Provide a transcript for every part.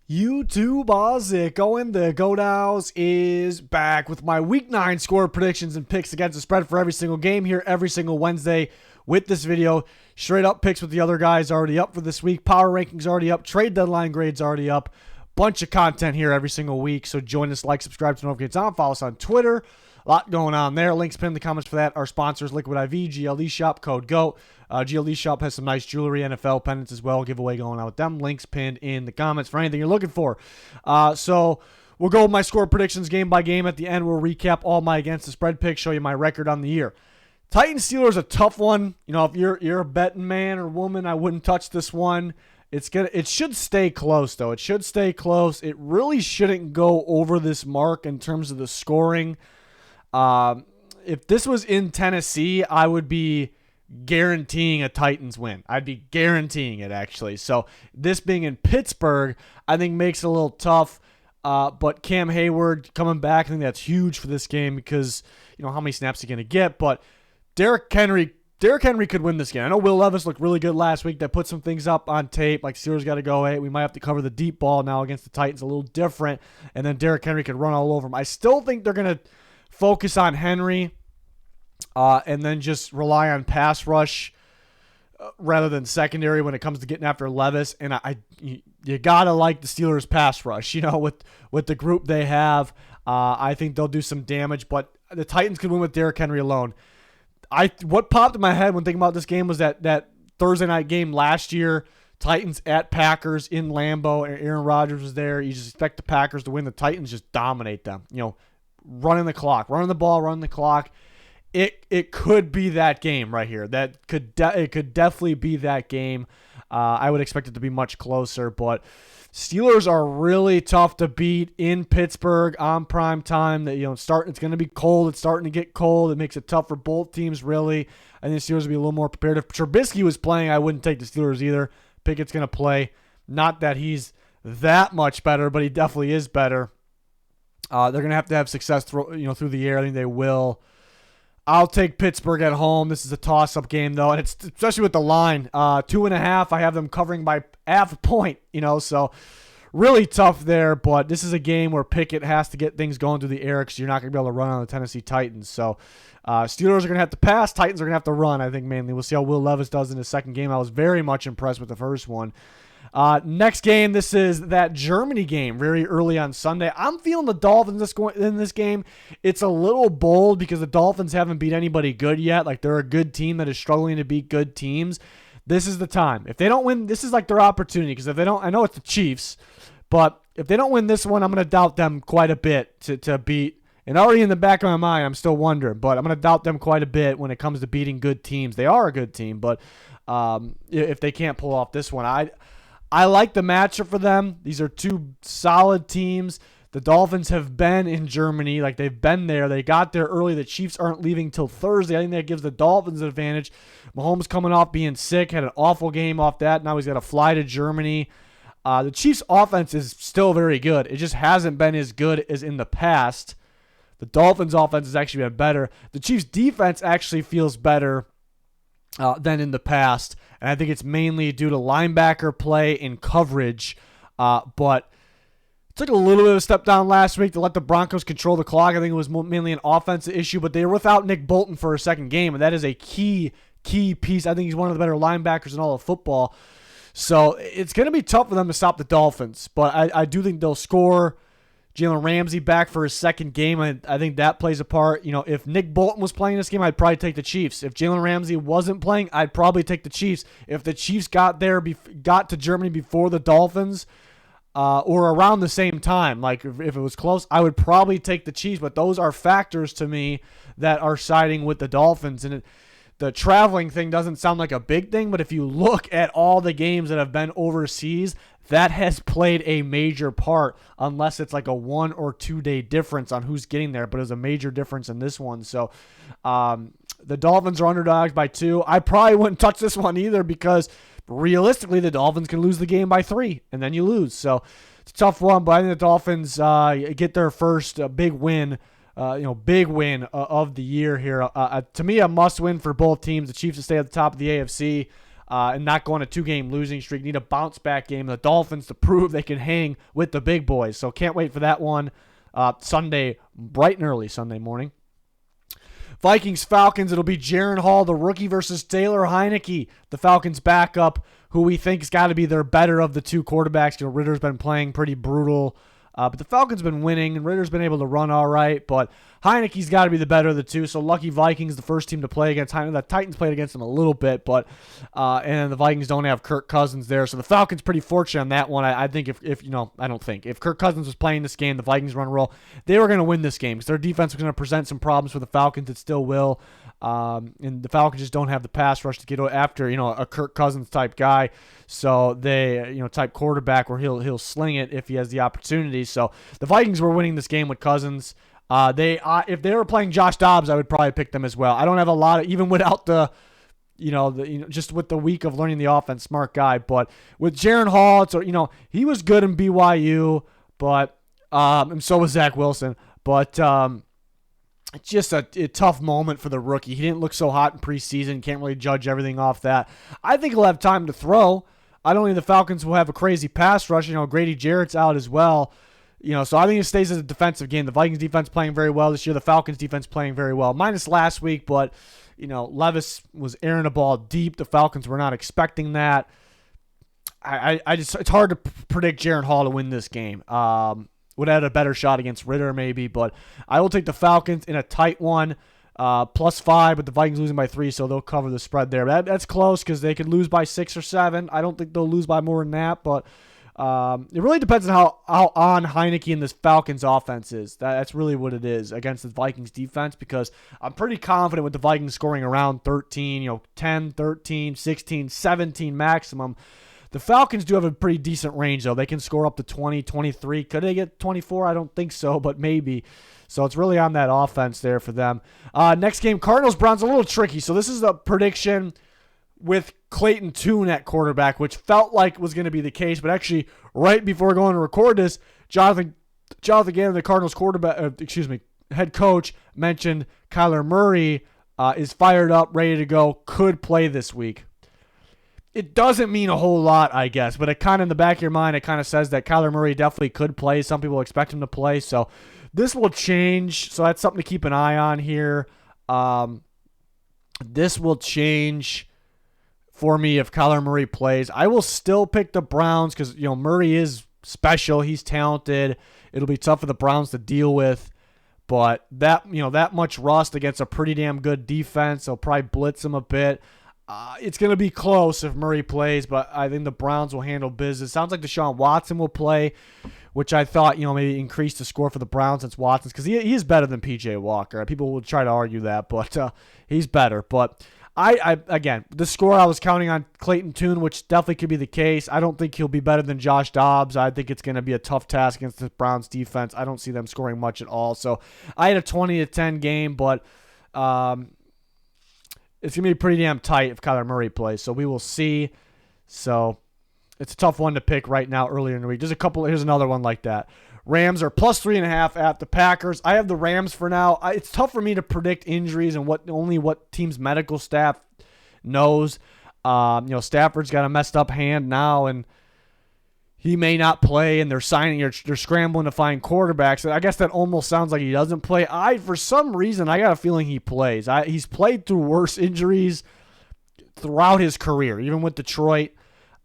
YouTube, how's it going? The GoDows is back with my Week 9 score predictions and picks against the spread for every single game here every single Wednesday with this video. Straight up picks with the other guys already up for this week. Power rankings already up. Trade deadline grades already up. Bunch of content here every single week. So join us, like, subscribe to notifications on. Follow us on Twitter. A lot going on there. Links pinned in the comments for that. Our sponsors, Liquid IV, GLD Shop, code GOAT. GLD Shop has some nice jewelry, NFL pennants as well. Giveaway going on with them. Links pinned in the comments for anything you're looking for. So we'll go with my score predictions game by game. At the end, we'll recap all my against the spread picks, show you my record on the year. Titans-Steelers a tough one. You know, if you're a betting man or woman, I wouldn't touch this one. It should stay close, though. It should stay close. It really shouldn't go over this mark in terms of the scoring. If this was in Tennessee, I would be guaranteeing a Titans win. I'd be guaranteeing it, actually. So this being in Pittsburgh, I think makes it a little tough. But Cam Hayward coming back, I think that's huge for this game because, you know, how many snaps are going to get. But Derrick Henry could win this game. I know Will Levis looked really good last week. That put some things up on tape. Like, Steelers got to go, hey, we might have to cover the deep ball now against the Titans, a little different. And then Derrick Henry could run all over him. I still think they're going to focus on Henry and then just rely on pass rush rather than secondary when it comes to getting after Levis. And you got to like the Steelers' pass rush, you know, with the group they have. I think they'll do some damage, but the Titans could win with Derrick Henry alone. What popped in my head when thinking about this game was that Thursday night game last year, Titans at Packers in Lambeau. Aaron Rodgers was there. You just expect the Packers to win. The Titans just dominate them. You know, running the clock, running the ball, running the clock. It could be that game right here. It could definitely be that game. I would expect it to be much closer, but Steelers are really tough to beat in Pittsburgh on prime time. That, you know, it's going to be cold. It's starting to get cold. It makes it tough for both teams, really. I think the Steelers will be a little more prepared. If Trubisky was playing, I wouldn't take the Steelers either. Pickett's going to play. Not that he's that much better, but he definitely is better. They're going to have success through the air. I think they will. I'll take Pittsburgh at home. This is a toss-up game, though, and it's especially with the line. 2.5, I have them covering by half a point, so really tough there. But this is a game where Pickett has to get things going through the air because you're not going to be able to run on the Tennessee Titans. So Steelers are going to have to pass. Titans are going to have to run, I think, mainly. We'll see how Will Levis does in his second game. I was very much impressed with the first one. Next game, this is that Germany game very early on Sunday. I'm feeling the Dolphins in this game. It's a little bold because the Dolphins haven't beat anybody good yet. Like, they're a good team that is struggling to beat good teams. This is the time. If they don't win, this is like their opportunity because if they don't, I know it's the Chiefs, but if they don't win this one, I'm going to doubt them quite a bit to beat. And already in the back of my mind, I'm still wondering, but I'm going to doubt them quite a bit when it comes to beating good teams. They are a good team, but if they can't pull off this one, I like the matchup for them. These are two solid teams. The Dolphins have been in Germany. Like, they've been there. They got there early. The Chiefs aren't leaving till Thursday. I think that gives the Dolphins an advantage. Mahomes coming off being sick, had an awful game off that. Now he's got to fly to Germany. The Chiefs' offense is still very good. It just hasn't been as good as in the past. The Dolphins' offense has actually been better. The Chiefs' defense actually feels better than in the past, and I think it's mainly due to linebacker play and coverage, but it took a little bit of a step down last week to let the Broncos control the clock. I think it was mainly an offensive issue, but they were without Nick Bolton for a second game, and that is a key piece. I think he's one of the better linebackers in all of football, so it's going to be tough for them to stop the Dolphins, but I do think they'll score. Jalen Ramsey back for his second game. I think that plays a part. You know, if Nick Bolton was playing this game, I'd probably take the Chiefs. If Jalen Ramsey wasn't playing, I'd probably take the Chiefs. If the Chiefs got to Germany before the Dolphins or around the same time, like if it was close, I would probably take the Chiefs. But those are factors to me that are siding with the Dolphins. And the traveling thing doesn't sound like a big thing, but if you look at all the games that have been overseas, that has played a major part, unless it's like a 1 or 2 day difference on who's getting there, but it was a major difference in this one. So the Dolphins are underdogs by 2. I probably wouldn't touch this one either because realistically the Dolphins can lose the game by 3 and then you lose. So it's a tough one, but I think the Dolphins get their first big win of the year here. To me, a must win for both teams. The Chiefs to stay at the top of the AFC. and not go on a 2-game losing streak. Need a bounce-back game. The Dolphins to prove they can hang with the big boys. So can't wait for that one. Sunday, bright and early Sunday morning. Vikings-Falcons, it'll be Jaren Hall, the rookie, versus Taylor Heineke, the Falcons' backup, who we think has got to be their better of the two quarterbacks. Ritter's been playing pretty brutal, but the Falcons been winning, and Ritter's been able to run all right, but Heineke's got to be the better of the two, so lucky Vikings, the first team to play against Heineke. The Titans played against them a little bit, but and the Vikings don't have Kirk Cousins there, so the Falcons pretty fortunate on that one. I think if Kirk Cousins was playing this game, the Vikings run roll, they were going to win this game because their defense was going to present some problems for the Falcons. It still will. And the Falcons just don't have the pass rush to get after, a Kirk Cousins type guy. So they, type quarterback where he'll sling it if he has the opportunity. So the Vikings were winning this game with Cousins. If they were playing Josh Dobbs, I would probably pick them as well. I don't have a lot of, even without just with the week of learning the offense, smart guy. But with Jaren Hall, he was good in BYU, but and so was Zach Wilson. But it's just a tough moment for the rookie. He didn't look so hot in preseason. Can't really judge everything off that. I think he'll have time to throw. I don't think the Falcons will have a crazy pass rush. Grady Jarrett's out as well. So I think it stays as a defensive game. The Vikings defense playing very well this year. The Falcons defense playing very well. Minus last week, but, Levis was airing the ball deep. The Falcons were not expecting that. It's hard to predict Jaren Hall to win this game. Would have had a better shot against Ritter maybe, but I will take the Falcons in a tight one, +5, but the Vikings losing by 3, so they'll cover the spread there. That's close because they could lose by 6 or 7. I don't think they'll lose by more than that, but it really depends on how on Heineke and this Falcons offense is. That's really what it is against the Vikings defense, because I'm pretty confident with the Vikings scoring around 13, 10, 13, 16, 17 maximum. The Falcons do have a pretty decent range, though. They can score up to 20, 23. Could they get 24? I don't think so, but maybe. So it's really on that offense there for them. Next game, Cardinals-Browns, a little tricky. So this is a prediction with Clayton Tune at quarterback, which felt like was going to be the case. But actually, right before going to record this, Jonathan Gannon, the Cardinals head coach, mentioned Kyler Murray is fired up, ready to go, could play this week. It doesn't mean a whole lot, I guess, but it kind of in the back of your mind, it kind of says that Kyler Murray definitely could play. Some people expect him to play, so this will change. So that's something to keep an eye on here. This will change for me if Kyler Murray plays. I will still pick the Browns because Murray is special. He's talented. It'll be tough for the Browns to deal with, but that much rust against a pretty damn good defense, they'll probably blitz him a bit. It's going to be close if Murray plays, but I think the Browns will handle business. Sounds like Deshaun Watson will play, which I thought, maybe increase the score for the Browns since Watson's, because he is better than P.J. Walker. People will try to argue that, but he's better. But again, the score I was counting on Clayton Tune, which definitely could be the case. I don't think he'll be better than Josh Dobbs. I think it's going to be a tough task against the Browns defense. I don't see them scoring much at all. So I had a 20-10 game, but it's going to be pretty damn tight if Kyler Murray plays, so we will see. So it's a tough one to pick right now earlier in the week. Here's another one like that. Rams are +3.5 at the Packers. I have the Rams for now. It's tough for me to predict injuries and only what team's medical staff knows. Stafford's got a messed up hand now, and he may not play, and they're scrambling to find quarterbacks. I guess that almost sounds like he doesn't play. For some reason, I got a feeling he plays. He's played through worse injuries throughout his career, even with Detroit.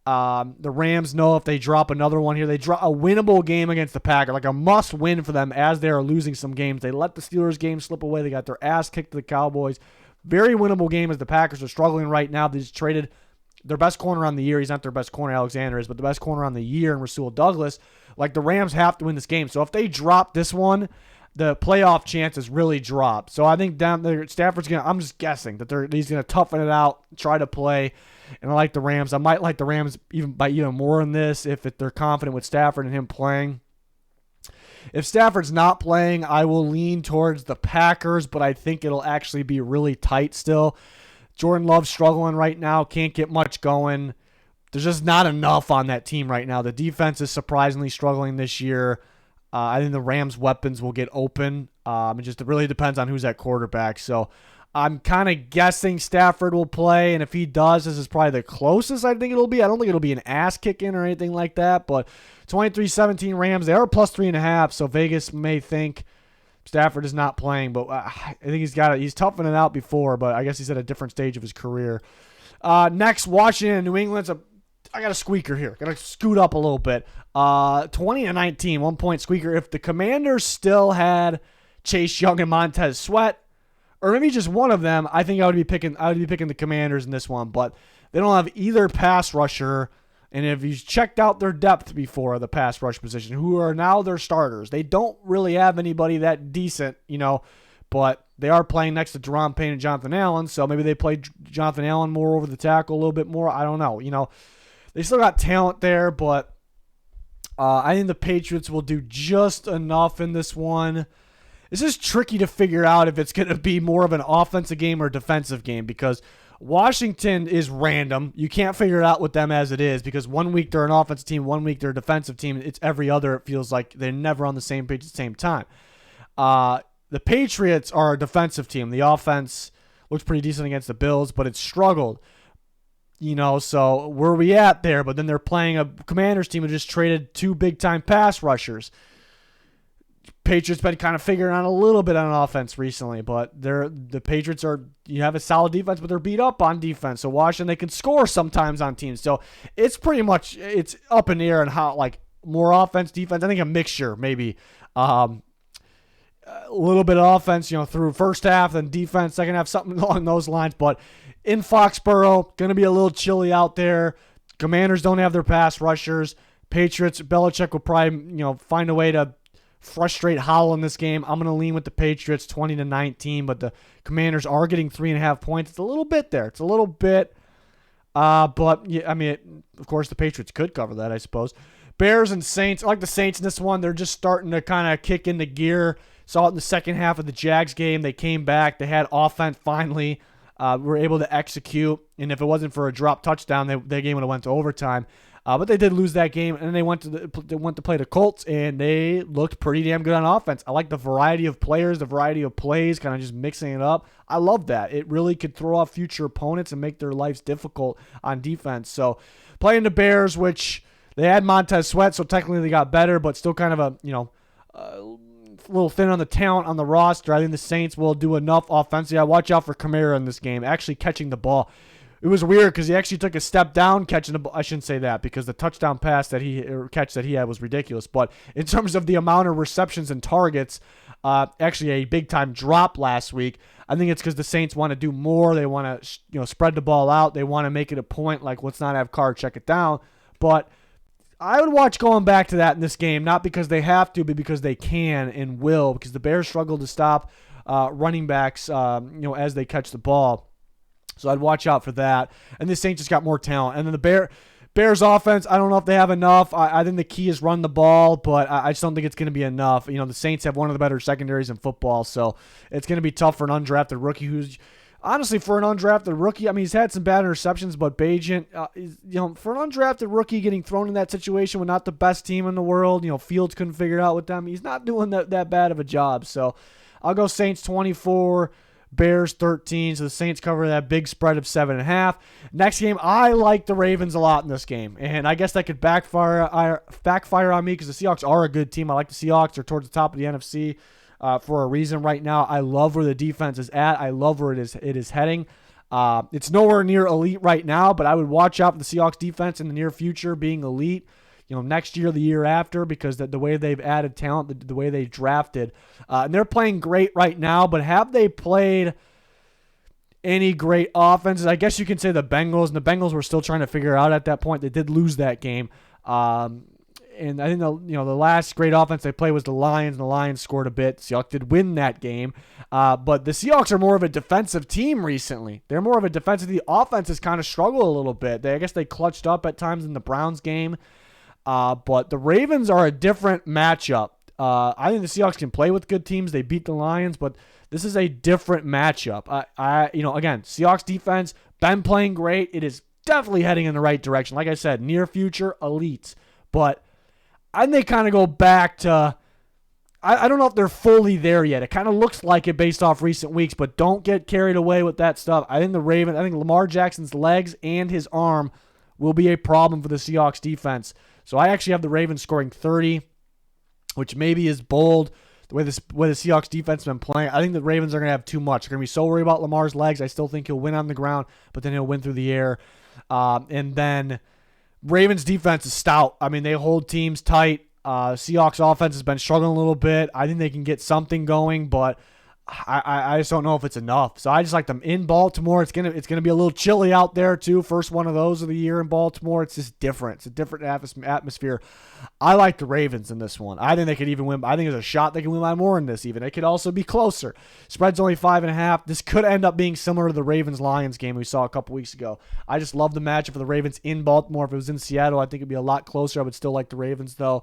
The Rams know if they drop another one here, they drop a winnable game against the Packers, like a must-win for them as they are losing some games. They let the Steelers game slip away. They got their ass kicked to the Cowboys. Very winnable game as the Packers are struggling right now. They just traded their best corner on the year. He's not their best corner, Alexander is, but the best corner on the year in Rasul Douglas. Like, the Rams have to win this game. So if they drop this one, the playoff chances really drop. So I think down there, Stafford's going to, I'm just guessing that he's going to toughen it out, try to play. And I like the Rams. I might like the Rams even more in this if they're confident with Stafford and him playing. If Stafford's not playing, I will lean towards the Packers, but I think it'll actually be really tight still. Jordan Love's struggling right now, can't get much going. There's just not enough on that team right now. The defense is surprisingly struggling this year. I think the Rams' weapons will get open. It really depends on who's at quarterback. So I'm kind of guessing Stafford will play, and if he does, this is probably the closest I think it'll be. I don't think it'll be an ass kicking or anything like that, but 23-17 Rams. They are plus 3.5, so Vegas may think Stafford is not playing, but I think he's toughing it out before, but I guess he's at a different stage of his career. Next, Washington and New England. I got a squeaker here. Got to scoot up a little bit. 20-19, 1 point squeaker. If the Commanders still had Chase Young and Montez Sweat, or maybe just one of them, I think I would be picking the Commanders in this one. But they don't have either pass rusher, and if you've checked out their depth before, the pass rush position, who are now their starters, they don't really have anybody that decent, but they are playing next to Deron Payne and Jonathan Allen, so maybe they play Jonathan Allen more over the tackle a little bit more. I don't know. They still got talent there, but I think the Patriots will do just enough in this one. This is tricky to figure out if it's going to be more of an offensive game or defensive game because Washington is random. You can't figure it out with them as it is because 1 week they're an offensive team, 1 week they're a defensive team. It's every other. It feels like they're never on the same page at the same time. The Patriots are a defensive team. The offense looks pretty decent against the Bills, but it's struggled. So where are we at there? But then they're playing a Commanders team who just traded 2 big-time pass rushers. Patriots been kind of figuring out a little bit on offense recently, but the Patriots you have a solid defense, but they're beat up on defense. So Washington, they can score sometimes on teams. So it's pretty much, it's up in the air and how, more offense, defense. I think a mixture maybe. A little bit of offense, through first half, then defense, second half, something along those lines. But in Foxborough, going to be a little chilly out there. Commanders don't have their pass rushers. Patriots, Belichick will probably, find a way to frustrate Howell in this game. I'm going to lean with the Patriots 20-19, but the Commanders are getting 3.5 points. It's a little bit there. It's a little bit. But, yeah, of course, the Patriots could cover that, I suppose. Bears and Saints. I like the Saints in this one. They're just starting to kind of kick into gear. Saw it in the second half of the Jags game. They came back. They had offense finally. Were able to execute. And if it wasn't for a drop touchdown, their game would have went to overtime. But they did lose that game, and they went to play the Colts, and they looked pretty damn good on offense. I like the variety of players, the variety of plays, kind of just mixing it up. I love that. It really could throw off future opponents and make their lives difficult on defense. So playing the Bears, which they had Montez Sweat, so technically they got better, but still kind of a little thin on the talent on the roster. I think the Saints will do enough offensively. I watch out for Kamara in this game, actually catching the ball. It was weird because he actually took a step down catching the ball. I shouldn't say that because the touchdown pass catch that he had was ridiculous. But in terms of the amount of receptions and targets, actually a big-time drop last week. I think it's because the Saints want to do more. They want to spread the ball out. They want to make it a point like let's not have Carr check it down. But I would watch going back to that in this game, not because they have to, but because they can and will, because the Bears struggle to stop running backs as they catch the ball. So I'd watch out for that. And the Saints just got more talent. And then the Bears offense, I don't know if they have enough. I think the key is run the ball, but I just don't think it's going to be enough. The Saints have one of the better secondaries in football, so it's going to be tough for an undrafted rookie who's, honestly, for an undrafted rookie, he's had some bad interceptions, but Bagent, for an undrafted rookie getting thrown in that situation with not the best team in the world, Fields couldn't figure it out with them. He's not doing that bad of a job. So I'll go Saints 24, Bears 13, so the Saints cover that big spread of 7.5. Next game, I like the Ravens a lot in this game, and I guess that could backfire on me because the Seahawks are a good team. I like the Seahawks. They're towards the top of the NFC for a reason right now. I love where the defense is at. I love where it is heading. It's nowhere near elite right now, but I would watch out for the Seahawks defense in the near future being elite. Next year, the year after, because the way they've added talent, the way they drafted. And they're playing great right now, but have they played any great offenses? I guess you can say the Bengals, and the Bengals were still trying to figure out at that point. They did lose that game. And I think the last great offense they played was the Lions, and the Lions scored a bit. Seahawks did win that game. But the Seahawks are more of a defensive team recently. They're more of a defensive team. The offense has kind of struggled a little bit. I guess they clutched up at times in the Browns game. But the Ravens are a different matchup. I think the Seahawks can play with good teams. They beat the Lions, but this is a different matchup. Again, Seahawks defense, been playing great. It is definitely heading in the right direction. Like I said, near future, elite. But I think they kind of go back to, I don't know if they're fully there yet. It kind of looks like it based off recent weeks, but don't get carried away with that stuff. I think Lamar Jackson's legs and his arm will be a problem for the Seahawks defense. So I actually have the Ravens scoring 30, which maybe is bold. The way the Seahawks defense has been playing, I think the Ravens are going to have too much. They're going to be so worried about Lamar's legs. I still think he'll win on the ground, but then he'll win through the air. And then Ravens defense is stout. I mean, they hold teams tight. Seahawks offense has been struggling a little bit. I think they can get something going, but I just don't know if it's enough. So I just like them in Baltimore. It's gonna be a little chilly out there too. First one of those of the year in Baltimore. It's just different. It's a different atmosphere. I like the Ravens in this one. I think they could even win. I think there's a shot they can win by more in this. Even it could also be closer. Spread's only 5.5. This could end up being similar to the Ravens-Lions game we saw a couple weeks ago. I just love the matchup for the Ravens in Baltimore. If it was in Seattle, I think it'd be a lot closer. I would still like the Ravens though.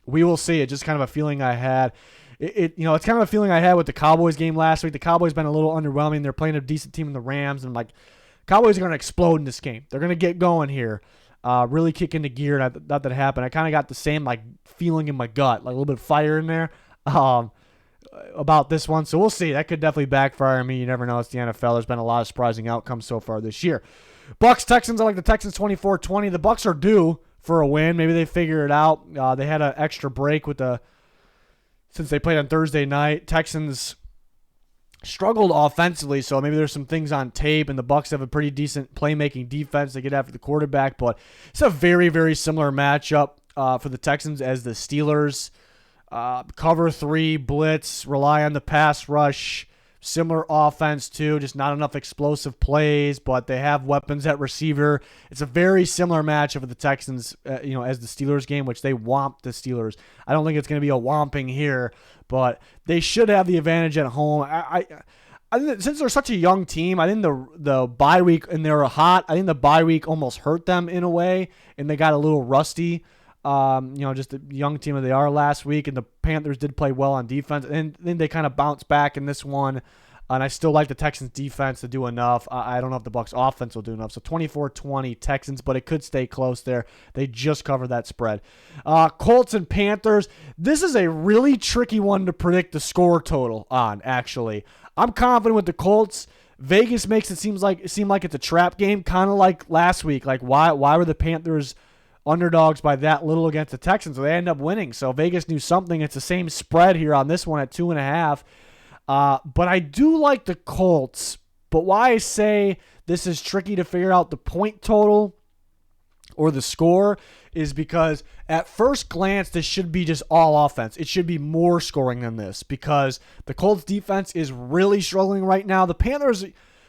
We will see. It's just kind of a feeling I had. It's kind of a feeling I had with the Cowboys game last week. The Cowboys been a little underwhelming. They're playing a decent team in the Rams, and I'm like, Cowboys are going to explode in this game. They're going to get going here, really kick into gear. And I thought that happened. I kind of got the same feeling in my gut, like a little bit of fire in there about this one. So we'll see. That could definitely backfire on me. You never know. It's the NFL. There's been a lot of surprising outcomes so far this year. Bucks Texans. I like the Texans 24-20. The Bucks are due for a win. Maybe they figure it out. They had an extra break since they played on Thursday night. Texans struggled offensively, so maybe there's some things on tape, and the Bucks have a pretty decent playmaking defense. They get after the quarterback, but it's a very, very similar matchup for the Texans as the Steelers. Cover 3, blitz, rely on the pass rush. Similar offense too, just not enough explosive plays, but they have weapons at receiver. It's a very similar matchup for the Texans, as the Steelers game, which they whomped the Steelers. I don't think it's going to be a whomping here, but they should have the advantage at home. I think since they're such a young team, I think the bye week, and they were hot, I think the bye week almost hurt them in a way, and they got a little rusty. Just the young team that they are last week, and the Panthers did play well on defense, and then they kind of bounced back in this one, and I still like the Texans defense to do enough. I don't know if the Bucks offense will do enough, so 24-20 Texans, but it could stay close there. They just covered that spread. Colts and Panthers, this is a really tricky one to predict the score total on, actually. I'm confident with the Colts. Vegas makes it seem like it's a trap game, kind of like last week. Like, why were the Panthers underdogs by that little against the Texans? So they end up winning. So Vegas knew something. It's the same spread here on this one at 2.5. But I do like the Colts. But why I say this is tricky to figure out the point total or the score is because at first glance, this should be just all offense. It should be more scoring than this because the Colts defense is really struggling right now. The Panthers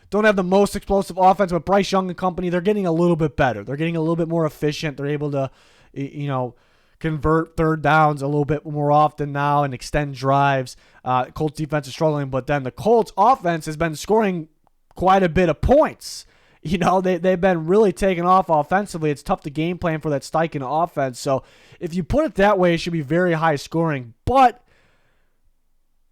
don't have the most explosive offense, but Bryce Young and company, they're getting a little bit better. They're getting a little bit more efficient. They're able to, convert third downs a little bit more often now and extend drives. Colts defense is struggling, but then the Colts offense has been scoring quite a bit of points. They've been really taking off offensively. It's tough to game plan for that Steichen offense. So if you put it that way, it should be very high scoring. But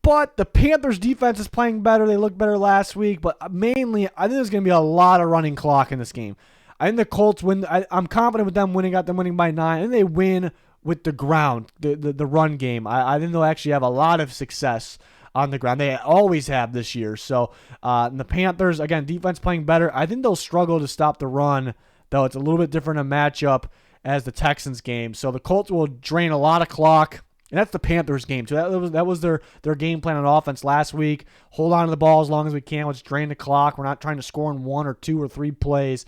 the Panthers defense is playing better. They looked better last week. But mainly, I think there's going to be a lot of running clock in this game. I think the Colts win. I'm confident with them winning. Got them winning by 9. And they win with the ground, the run game. I think they'll actually have a lot of success on the ground. They always have this year. So and the Panthers, again, defense playing better. I think they'll struggle to stop the run, though it's a little bit different a matchup as the Texans game. So the Colts will drain a lot of clock. And that's the Panthers game, too. That was their game plan on offense last week. Hold on to the ball as long as we can. Let's drain the clock. We're not trying to score in 1 or 2 or 3 plays.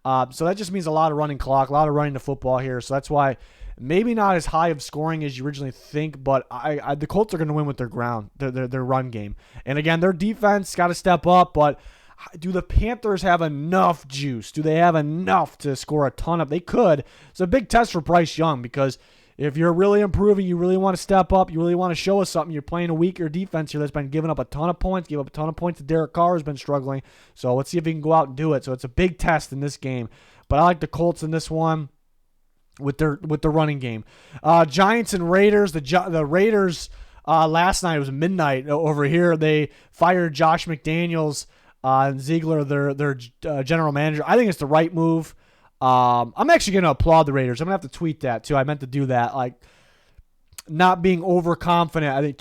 So that just means a lot of running clock, a lot of running the football here. So that's why maybe not as high of scoring as you originally think, but the Colts are going to win with their ground, their run game. And again, their defense got to step up, but do the Panthers have enough juice? Do they have enough to score a ton of? They could. It's a big test for Bryce Young because if you're really improving, you really want to step up, you really want to show us something, you're playing a weaker defense here that's been giving up a ton of points, gave up a ton of points to Derek Carr, who's been struggling. So let's see if he can go out and do it. So it's a big test in this game. But I like the Colts in this one with the running game. Giants and Raiders. The Raiders last night, it was midnight over here. They fired Josh McDaniels and Ziegler, their general manager. I think it's the right move. I'm actually going to applaud the Raiders. I'm going to have to tweet that, too. I meant to do that. not being overconfident. I think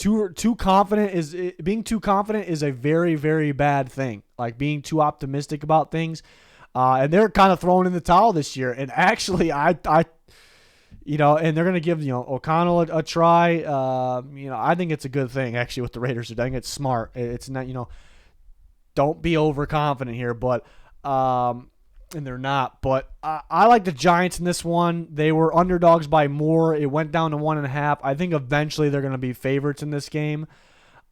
being too confident is a very, very bad thing. Like being too optimistic about things. And they're kind of throwing in the towel this year. And actually, and they're going to give, O'Connell a try. I think it's a good thing, actually, what the Raiders are doing. It's smart. It's not, don't be overconfident here, but, and they're not. But I like the Giants in this one. They were underdogs by more. It went down to 1.5. I think eventually they're going to be favorites in this game.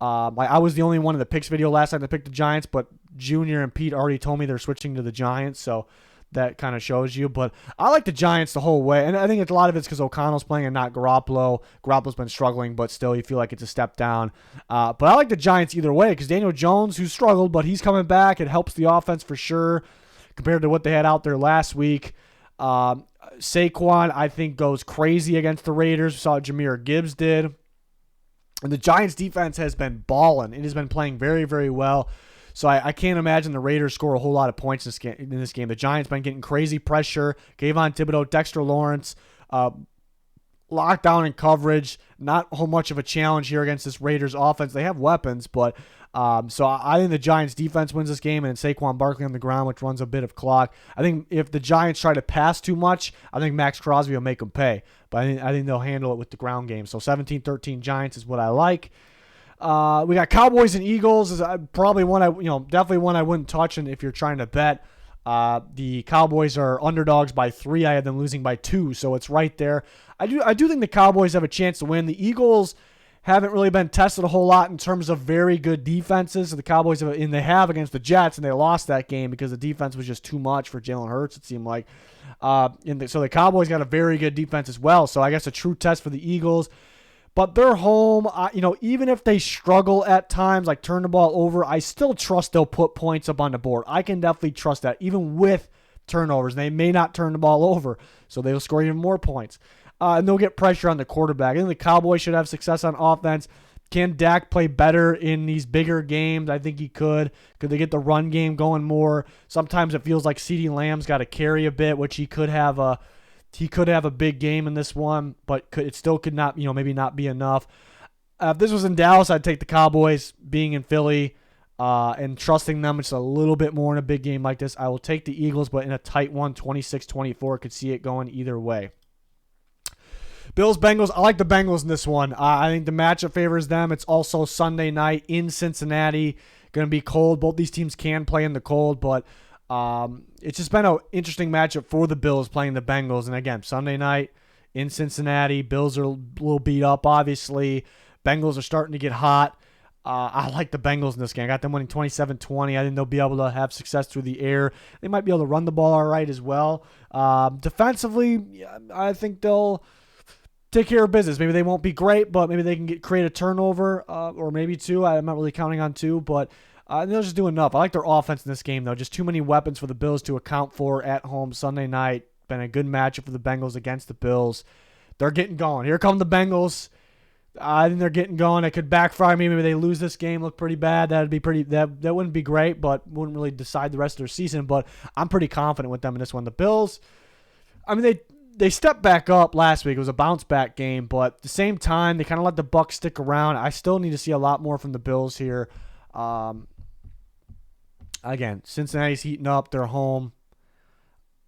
I was the only one in the picks video last time that picked the Giants, but Junior and Pete already told me they're switching to the Giants, so that kind of shows you. But I like the Giants the whole way, and I think a lot of it's because O'Connell's playing and not Garoppolo. Garoppolo's been struggling, but still you feel like it's a step down. But I like the Giants either way because Daniel Jones, who struggled, but he's coming back. It helps the offense for sure compared to what they had out there last week. Saquon, I think, goes crazy against the Raiders. We saw what Jahmyr Gibbs did. And the Giants' defense has been balling. It has been playing very, very well. So I can't imagine the Raiders score a whole lot of points in this game. The Giants been getting crazy pressure. Kayvon Thibodeau, Dexter Lawrence, lockdown and coverage. Not a whole much of a challenge here against this Raiders offense. They have weapons, but so I think the Giants' defense wins this game, and Saquon Barkley on the ground, which runs a bit of clock. I think if the Giants try to pass too much, I think Max Crosby will make them pay. But I think they'll handle it with the ground game. So 17-13 Giants is what I like. We got Cowboys and Eagles. Is probably one definitely one I wouldn't touch. And if you're trying to bet, the Cowboys are underdogs by 3. I had them losing by 2, so it's right there. I do think the Cowboys have a chance to win. The Eagles haven't really been tested a whole lot in terms of very good defenses. So the Cowboys they have against the Jets, and they lost that game because the defense was just too much for Jalen Hurts, it seemed like. So the Cowboys got a very good defense as well. So I guess a true test for the Eagles. But they're home. Even if they struggle at times, like turn the ball over, I still trust they'll put points up on the board. I can definitely trust that, even with turnovers. They may not turn the ball over, so they'll score even more points. And they'll get pressure on the quarterback. I think the Cowboys should have success on offense. Can Dak play better in these bigger games? I think he could. Could they get the run game going more? Sometimes it feels like CeeDee Lamb's got to carry a bit, which he could have a big game in this one, but it still could not, maybe not be enough. If this was in Dallas, I'd take the Cowboys. Being in Philly and trusting them just a little bit more in a big game like this, I will take the Eagles, but in a tight one, 26-24, could see it going either way. Bills-Bengals, I like the Bengals in this one. I think the matchup favors them. It's also Sunday night in Cincinnati. Going to be cold. Both these teams can play in the cold, but it's just been an interesting matchup for the Bills playing the Bengals. And again, Sunday night in Cincinnati. Bills are a little beat up, obviously. Bengals are starting to get hot. I like the Bengals in this game. I got them winning 27-20. I think they'll be able to have success through the air. They might be able to run the ball all right as well. Defensively, I think they'll take care of business. Maybe they won't be great, but maybe they can create a turnover or maybe 2. I'm not really counting on 2, but they'll just do enough. I like their offense in this game, though. Just too many weapons for the Bills to account for at home Sunday night. Been a good matchup for the Bengals against the Bills. They're getting going. Here come the Bengals. I think they're getting going. It could backfire me. Maybe they lose this game, look pretty bad. That wouldn't be great, but wouldn't really decide the rest of their season. But I'm pretty confident with them in this one. The Bills, they stepped back up last week. It was a bounce-back game, but at the same time, they kind of let the Bucs stick around. I still need to see a lot more from the Bills here. Again, Cincinnati's heating up. They're home.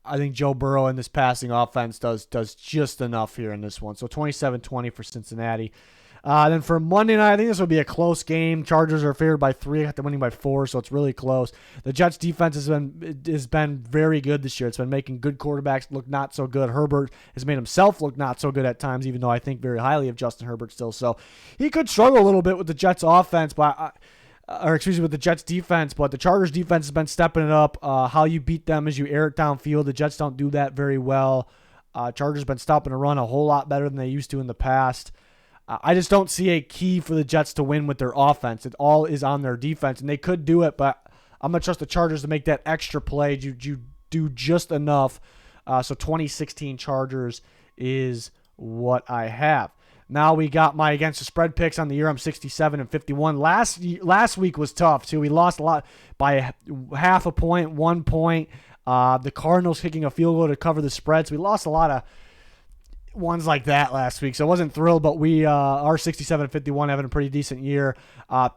I think Joe Burrow in this passing offense does just enough here in this one. So 27-20 for Cincinnati. Then for Monday night, I think this will be a close game. Chargers are favored by 3. I got them winning by 4, so it's really close. The Jets' defense has been very good this year. It's been making good quarterbacks look not so good. Herbert has made himself look not so good at times, even though I think very highly of Justin Herbert still. So he could struggle a little bit with the Jets' offense, with the Jets' defense. But the Chargers' defense has been stepping it up. How you beat them is you air it downfield. The Jets don't do that very well. Chargers been stopping the run a whole lot better than they used to in the past. I just don't see a key for the Jets to win with their offense. It all is on their defense, and they could do it, but I'm going to trust the Chargers to make that extra play. You do just enough. So 2016 Chargers is what I have. Now we got my against the spread picks on the year. I'm 67-51. Last week was tough, too. We lost a lot by half a point, 1 point. The Cardinals kicking a field goal to cover the spread, so we lost a lot of ones like that last week, so I wasn't thrilled, but we are 67-51, having a pretty decent year.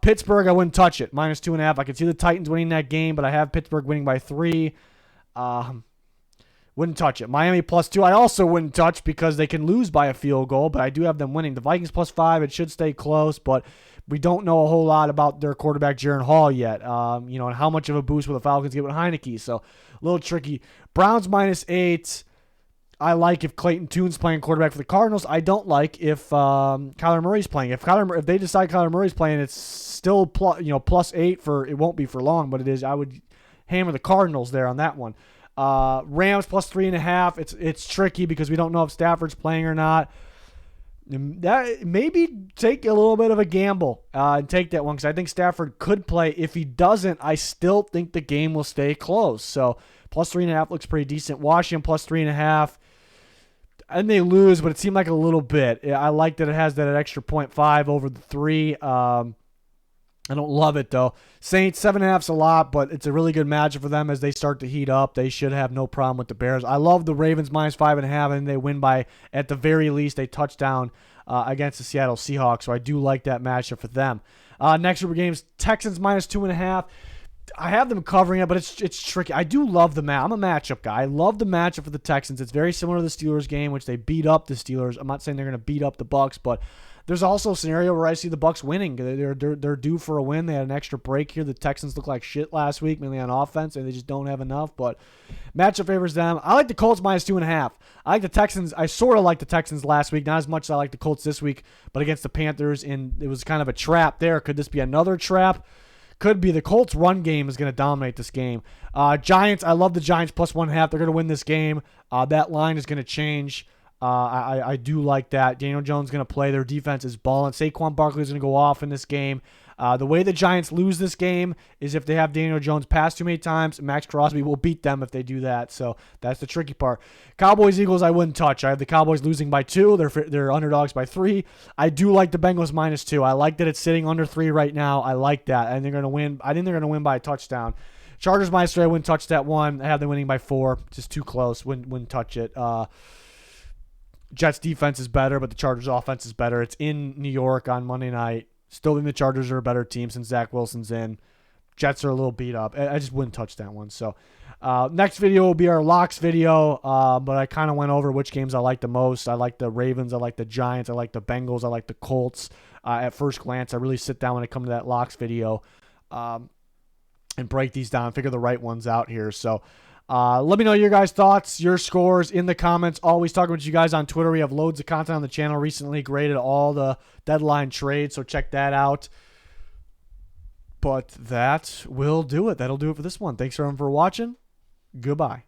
Pittsburgh, I wouldn't touch it. -2.5. I could see the Titans winning that game, but I have Pittsburgh winning by 3. Wouldn't touch it. Miami +2, I also wouldn't touch because they can lose by a field goal, but I do have them winning. The Vikings +5, it should stay close, but we don't know a whole lot about their quarterback, Jaron Hall, yet. And how much of a boost will the Falcons get with Heineke, so a little tricky. Browns -8. I like if Clayton Tune's playing quarterback for the Cardinals. I don't like if Kyler Murray's playing. If they decide Kyler Murray's playing, it's still +8 for, it won't be for long, but it is. I would hammer the Cardinals there on that one. Rams +3.5. It's tricky because we don't know if Stafford's playing or not. That maybe take a little bit of a gamble and take that one because I think Stafford could play. If he doesn't, I still think the game will stay close. So +3.5 looks pretty decent. Washington +3.5. And they lose, but it seemed like a little bit. I like that it has that extra 0.5 over the 3. I don't love it, though. Saints, 7.5's a lot, but it's a really good matchup for them as they start to heat up. They should have no problem with the Bears. I love the Ravens -5.5, and they win by, at the very least, a touchdown against the Seattle Seahawks, so I do like that matchup for them. Next group of games, Texans -2.5. I have them covering it, but it's tricky. I do love the match. I'm a matchup guy. I love the matchup for the Texans. It's very similar to the Steelers game, which they beat up the Steelers. I'm not saying they're going to beat up the Bucs, but there's also a scenario where I see the Bucs winning. They're due for a win. They had an extra break here. The Texans look like shit last week, mainly on offense, and they just don't have enough. But matchup favors them. I like the Colts -2.5. I like the Texans. I sort of like the Texans last week, not as much as I like the Colts this week, but against the Panthers, and it was kind of a trap there. Could this be another trap? Could be. The Colts' run game is going to dominate this game. Giants, I love the Giants +1.5. They're going to win this game. That line is going to change. I do like that. Daniel Jones is going to play. Their defense is balling. Saquon Barkley is going to go off in this game. The way the Giants lose this game is if they have Daniel Jones pass too many times. Max Crosby will beat them if they do that. So that's the tricky part. Cowboys, Eagles, I wouldn't touch. I have the Cowboys losing by 2. They're underdogs by 3. I do like the Bengals -2. I like that it's sitting under 3 right now. I like that. And they're going to win. I think they're going to win by a touchdown. Chargers -3. I wouldn't touch that one. I have them winning by 4. Just too close. Wouldn't touch it. Jets defense is better, but the Chargers offense is better. It's in New York on Monday night. Still think the Chargers are a better team since Zach Wilson's in. Jets are a little beat up. I just wouldn't touch that one. So next video will be our locks video, but I kind of went over which games I like the most. I like the Ravens. I like the Giants. I like the Bengals. I like the Colts. At first glance, I really sit down when I come to that locks video and break these down, figure the right ones out here. So let me know your guys' thoughts, your scores in the comments. Always talking with you guys on Twitter. We have loads of content on the channel. Recently graded all the deadline trades, so check that out. But that will do it. That'll do it for this one. Thanks everyone for watching. Goodbye.